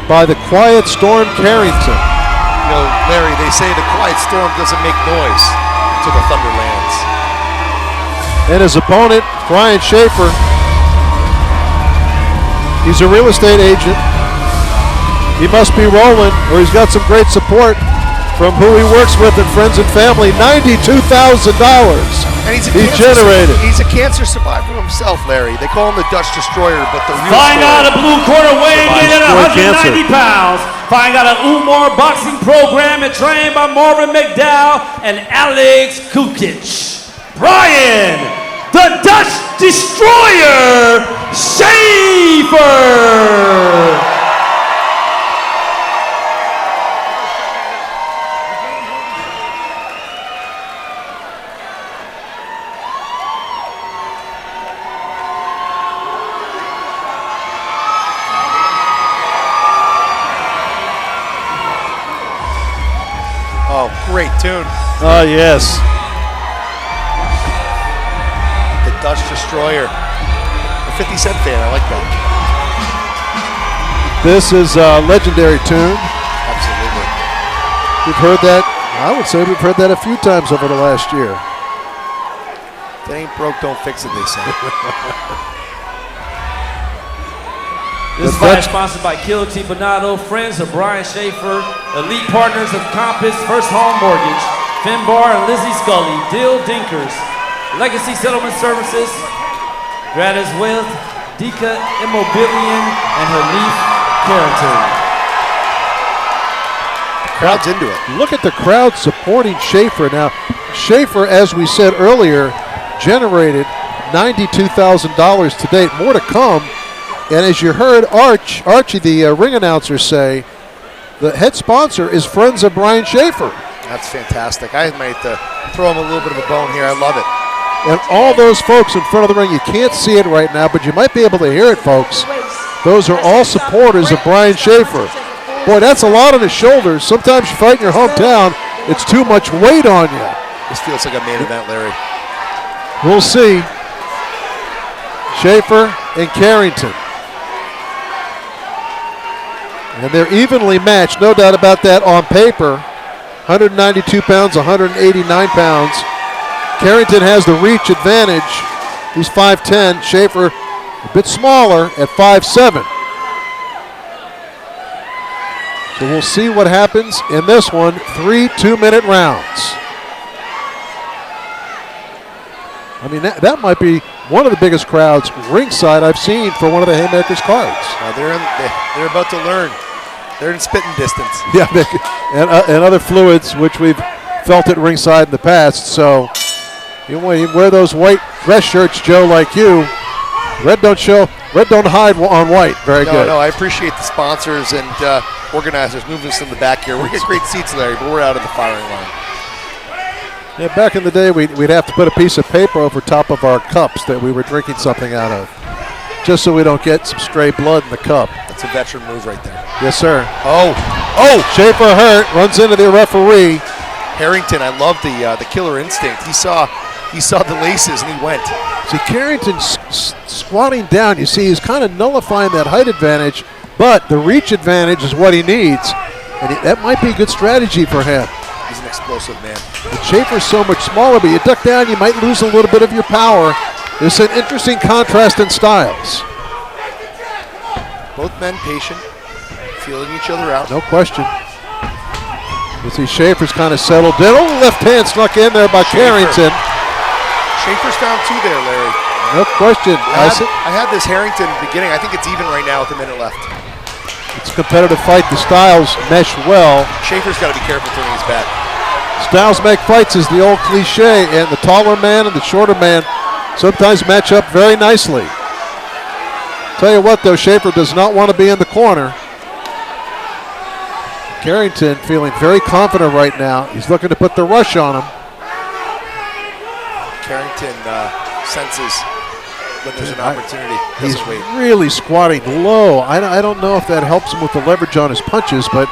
by the Quiet Storm Carrington. You know, Larry, they say the quiet storm doesn't make noise until the thunder lands. And his opponent, Bryan Schafer, he's a real estate agent. He must be rolling, or he's got some great support from who he works with and friends and family. $92,000 he generated. He's a cancer survivor himself, Larry. They call him the Dutch Destroyer, but the real Find out a blue corner weighing in at 190 pounds. Find out an Umar boxing program and trained by Marvin McDowell and Alex Kukic. Bryan, the Dutch Destroyer, Schafer. Oh, great tune. Oh, yes. The Dutch Destroyer. A 50 Cent fan, I like that. This is a legendary tune. Absolutely. We've heard that, I would say we've heard that a few times over the last year. If it ain't broke, don't fix it, they say. This fight is sponsored by Kilty Bonato, friends of Bryan Schafer, elite partners of Compass, First Home Mortgage, Finbar and Lizzie Scully, Dill Dinkers, Legacy Settlement Services, Gratis Wealth, Dika Immobilian, and Haniffe Carrington. Crowd's into it. Look at the crowd supporting Schafer. Now, Schafer, as we said earlier, generated $92,000 to date. More to come. And as you heard Archie, the ring announcer, say, the head sponsor is friends of Bryan Schafer. That's fantastic. I might throw him a little bit of a bone here. I love it. And all those folks in front of the ring, you can't see it right now, but you might be able to hear it, folks. Those are all supporters of Bryan Schafer. Boy, that's a lot on his shoulders. Sometimes you fight in your hometown, it's too much weight on you. This feels like a main event, Larry. We'll see. Schafer and Carrington. And they're evenly matched, no doubt about that on paper. 192 pounds, 189 pounds. Carrington has the reach advantage. He's 5'10". Schafer a bit smaller at 5'7". So we'll see what happens in this one. 3 2-minute rounds. I mean, that might be one of the biggest crowds ringside I've seen for one of the Haymakers cards. They're about to learn. They're in spitting distance. Yeah, and other fluids, which we've felt at ringside in the past. So you wear those white dress shirts, Joe, like you. Red don't hide on white. Very good. No, I appreciate the sponsors and organizers moving us in the back here. We get great seats, Larry, but we're out of the firing line. Yeah, back in the day, we'd have to put a piece of paper over top of our cups that we were drinking something out of, just so we don't get some stray blood in the cup. That's a veteran move right there. Yes, sir. Oh! Schafer hurt, runs into the referee. Harrington, I love the killer instinct. He saw the laces and he went. See, Carrington squatting down. You see, he's kind of nullifying that height advantage, but the reach advantage is what he needs, and that might be a good strategy for him. He's an explosive man. The Schafer's so much smaller, but you duck down, you might lose a little bit of your power. There's an interesting contrast in styles. Both men patient, feeling each other out. No question. You see Schafer's kind of settled in. Oh, left hand snuck in there by Carrington. Schafer's found two there, Larry. No question. I had this Harrington beginning. I think it's even right now with a minute left. It's a competitive fight. The styles mesh well. Schafer's got to be careful turning his back. Styles make fights is the old cliche, and the taller man and the shorter man sometimes match up very nicely. Tell you what, though, Schafer does not want to be in the corner. Carrington feeling very confident right now. He's looking to put the rush on him. Carrington senses when there's an opportunity. He's really squatting low. I don't know if that helps him with the leverage on his punches, but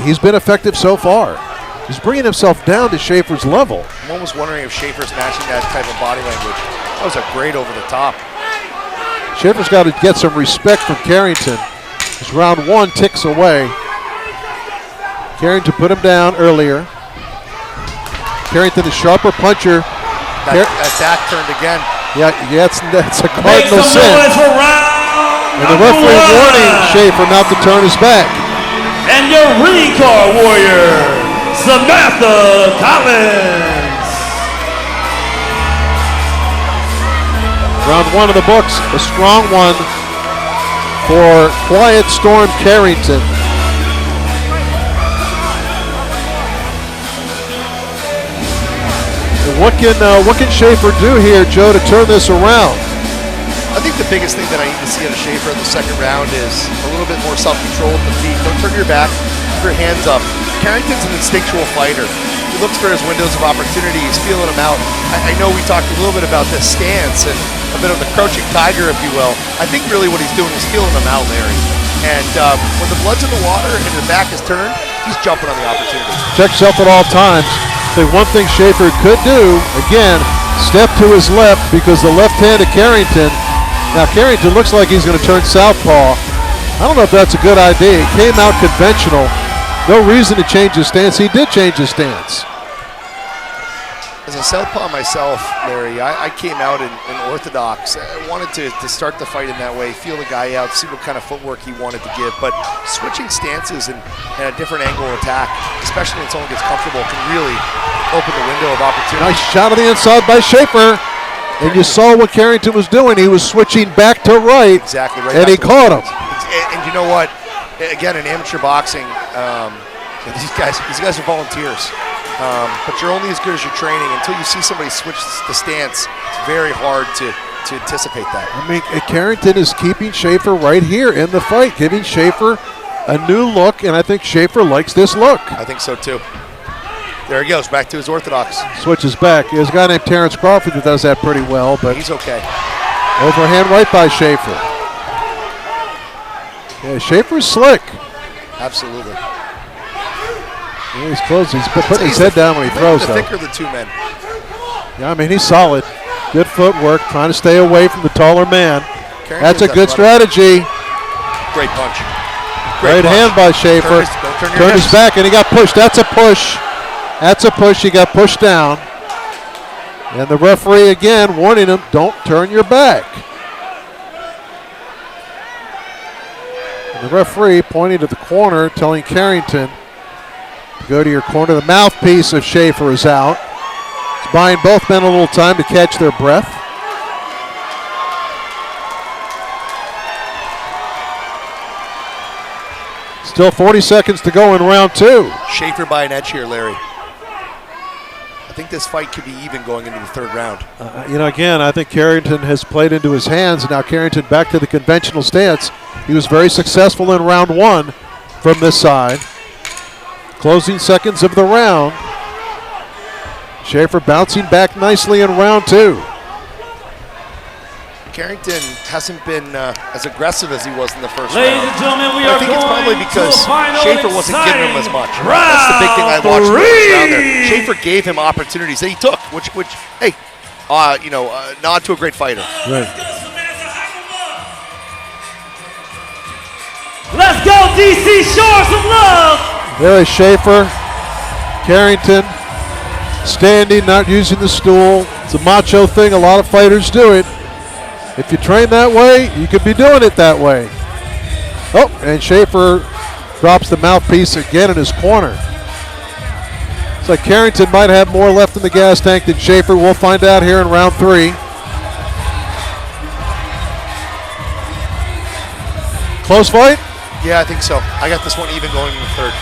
he's been effective so far. He's bringing himself down to Schafer's level. I'm almost wondering if Schafer's matching that type of body language. That was a great over the top. Schafer's got to get some respect from Carrington. As round 1 ticks away. Carrington put him down earlier. Carrington, a sharper puncher. That back turned again. Yeah, that's a cardinal sin. And the referee warning Schafer not to turn his back. And your ring card warrior, Samantha Collins. Round 1 of the books, a strong one for Quiet Storm Carrington. What can Schafer do here, Joe, to turn this around? I think the biggest thing that I need to see out of Schafer in the second round is a little bit more self-control with the feet. Don't turn your back, keep your hands up. Carrington's an instinctual fighter. He looks for his windows of opportunity. He's feeling them out. I know we talked a little bit about this stance and a bit of the crouching tiger, if you will. I think really what he's doing is feeling them out, Larry. And when the blood's in the water and the back is turned, he's jumping on the opportunity. Check yourself at all times. So one thing Schafer could do, again, step to his left because the left hand of Carrington. Now Carrington looks like he's going to turn southpaw. I don't know if that's a good idea. He came out conventional. No reason to change his stance. He did change his stance. As a southpaw myself, Larry, I came out in orthodox. I wanted to start the fight in that way, feel the guy out, see what kind of footwork he wanted to give. But switching stances and a different angle of attack, especially when someone gets comfortable, can really open the window of opportunity. Nice shot on the inside by Schafer. And you saw what Carrington was doing. He was switching back to right. Exactly right. And he caught him. And you know what? Again, in amateur boxing, these guys are volunteers. But you're only as good as your training. Until you see somebody switch the stance, it's very hard to anticipate that. I mean, Carrington is keeping Schafer right here in the fight, giving Schafer a new look, and I think Schafer likes this look. I think so too. There he goes, back to his orthodox. Switches back. There's a guy named Terrence Crawford that does that pretty well, but he's okay. Overhand right by Schafer. Yeah, Schafer's slick. Absolutely. Yeah, he's close. He's putting his head down when he throws, though. The thicker of the two men. Yeah, I mean, he's solid. Good footwork, trying to stay away from the taller man. That's a good strategy. Great punch. Great hand by Schafer. Turned his back, and he got pushed. That's a push. That's a push. He got pushed down. And the referee, again, warning him, don't turn your back. And the referee pointing to the corner, telling Carrington, go to your corner. The mouthpiece of Schafer is out. It's buying both men a little time to catch their breath. Still 40 seconds to go in round 2. Schafer by an edge here, Larry. I think this fight could be even going into the third round. Again, I think Carrington has played into his hands. Now Carrington back to the conventional stance. He was very successful in round 1 from this side. Closing seconds of the round. Schafer bouncing back nicely in round 2. Carrington hasn't been as aggressive as he was in the first Ladies round. and gentlemen, we I are think it's probably going because to a final Schafer wasn't giving him as much. round That's the big thing I watched in the first round there. 3. Schafer gave him opportunities that he took, which hey, nod to a great fighter. Right. Let's go, DC. Show us some love. There is Schafer. Carrington standing, not using the stool. It's a macho thing. A lot of fighters do it. If you train that way, you could be doing it that way. Oh, and Schafer drops the mouthpiece again in his corner. It's like Carrington might have more left in the gas tank than Schafer. We'll find out here in round 3. Close fight? Yeah, I think so. I got this one even going in the third.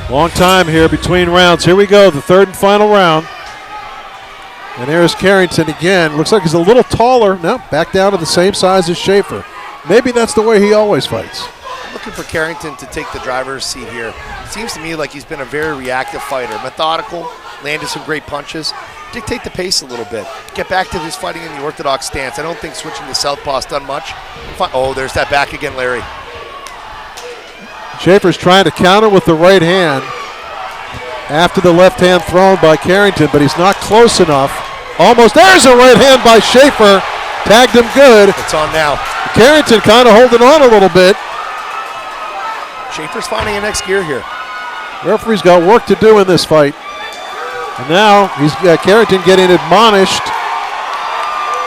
Long time here between rounds. Here we go, the third and final round. And there's Carrington again. Looks like he's a little taller. No, back down to the same size as Schafer. Maybe that's the way he always fights. I'm looking for Carrington to take the driver's seat here. It seems to me like he's been a very reactive fighter. Methodical, landed some great punches. Dictate the pace a little bit. Get back to his fighting in the orthodox stance. I don't think switching to southpaw's done much. Oh, there's that back again, Larry. Schafer's trying to counter with the right hand after the left hand thrown by Carrington, but he's not close enough. Almost. There's a right hand by Schafer. Tagged him good. It's on now. Carrington kind of holding on a little bit. Schafer's finding a next gear here. Referee's got work to do in this fight. And now he's Carrington getting admonished.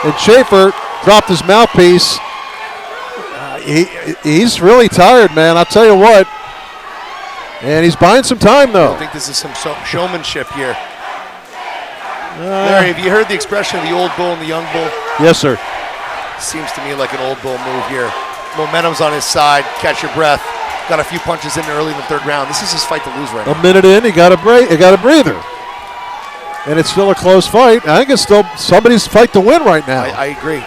And Schafer dropped his mouthpiece. He's really tired, man. I'll tell you what. And he's buying some time, though. I think this is some showmanship here. Larry, have you heard the expression of the old bull and the young bull? Yes, sir. Seems to me like an old bull move here. Momentum's on his side. Catch your breath. Got a few punches in early in the third round. This is his fight to lose right now. A minute in, he got a breather. And it's still a close fight. I think it's still somebody's fight to win right now. I agree.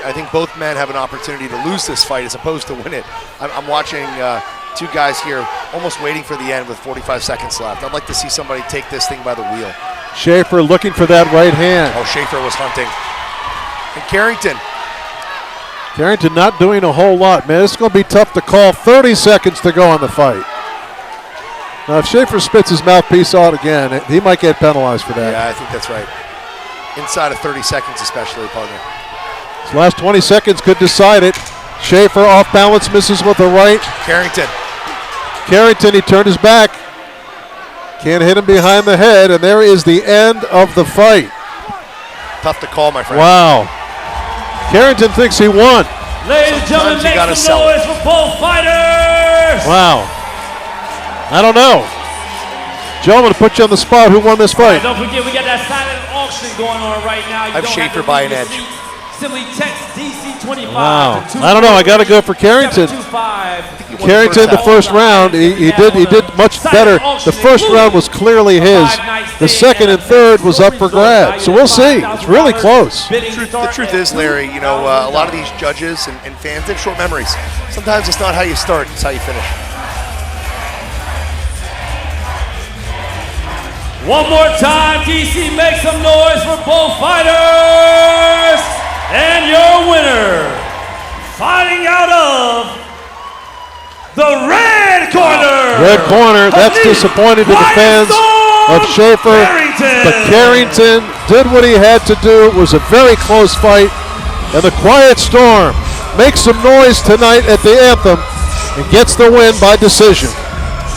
I think both men have an opportunity to lose this fight as opposed to win it. I'm watching two guys here almost waiting for the end with 45 seconds left. I'd like to see somebody take this thing by the wheel. Schafer looking for that right hand. Oh, Schafer was hunting. And Carrington. Carrington not doing a whole lot, man. It's going to be tough to call. 30 seconds to go on the fight. Now, if Schafer spits his mouthpiece out again, he might get penalized for that. Yeah, I think that's right. Inside of 30 seconds especially, partner. His last 20 seconds could decide it. Schafer off balance, misses with the right. Carrington. Carrington, he turned his back. Can't hit him behind the head, and there is the end of the fight. Tough to call, my friend. Wow. Carrington thinks he won. Ladies and gentlemen, make some noise for both fighters. Wow. I don't know. Joe, I'm going to put you on the spot. Who won this fight? Don't forget, we got that silent auction going on right now. I have Schafer by an edge. Simply text DC25. Wow. I don't know. I got to go for Carrington. Carrington, the first round, he did much better. The first round was clearly his. The second and third was up for grabs. So we'll see. It's really close. The truth is, Larry, you know, a lot of these judges and fans, they have short memories. Sometimes it's not how you start, it's how you finish. One more time, DC, make some noise for both fighters. And your winner, fighting out of the red corner. Red corner, that's disappointing to the fans of Schafer. But Carrington did what he had to do. It was a very close fight. And the Quiet Storm makes some noise tonight at the Anthem and gets the win by decision.